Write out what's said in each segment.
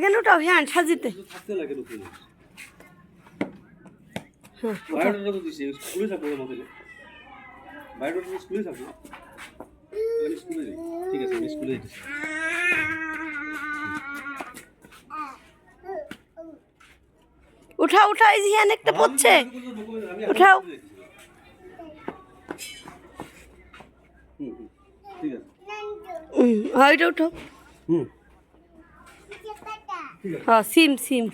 এখানে ওটাও হ্যাঁ সাজিতে থাকতে লাগে তো খুলে হ্যাঁ বায়োডাটা তো দিছি স্কুলে থাকবো আমাদের বায়োডাটা তো স্কুলে থাকবো আমি স্কুলে যাই ঠিক আছে আমি স্কুলে যাই উঠাও উঠাও এই যে হ্যাঁ একটা পড়ছে উঠাও ঠিক আছে হ্যাঁ ওইটা উঠাও হুম হ্যাঁ সিম সিম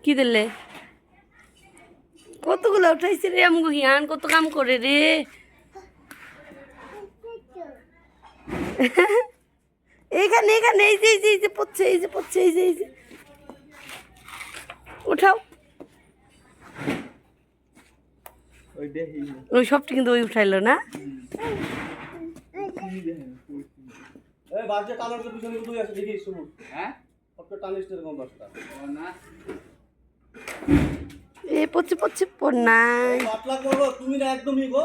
কি দিলে কতগুলো উঠাইছে রে আমগো হিয়ান কত কাম করে রে এইখানে এইখানে এই যে পড়ছে এই যে পড়ছে এই যে উঠাও ওই সবটা কিন্তু ওই উঠাইলো না এই বাজে কালার তো পিছনে দুই আছে দেখিস শুনুন হ্যাঁ কত টানিস এরকম দশটা না এ পড়ছে পড় নাই পাতলা করো তুমি না একদমই গো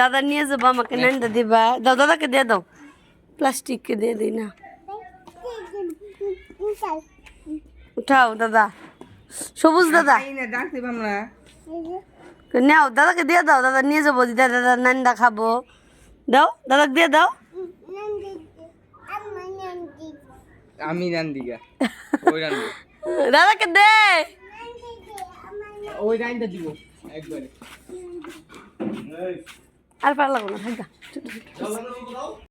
দাদা নিয়ে যাবো আমাকে নান্দা দিবা দাও দাদাকে দিয়ে দাও প্লাস্টিককে দিয়ে দিই না উঠাও দাদা সবুজ দাদা নাও দাদাকে দিয়ে দাও দাদা নিয়ে যাবো দিদা দাদা নান্দা খাবো দাও দাদাকে দিয়ে দাও আমি রান্দিগা ওই রান্দি দাদাকে দে ওই রান্না দিব একবারে আর পারলাম না থাক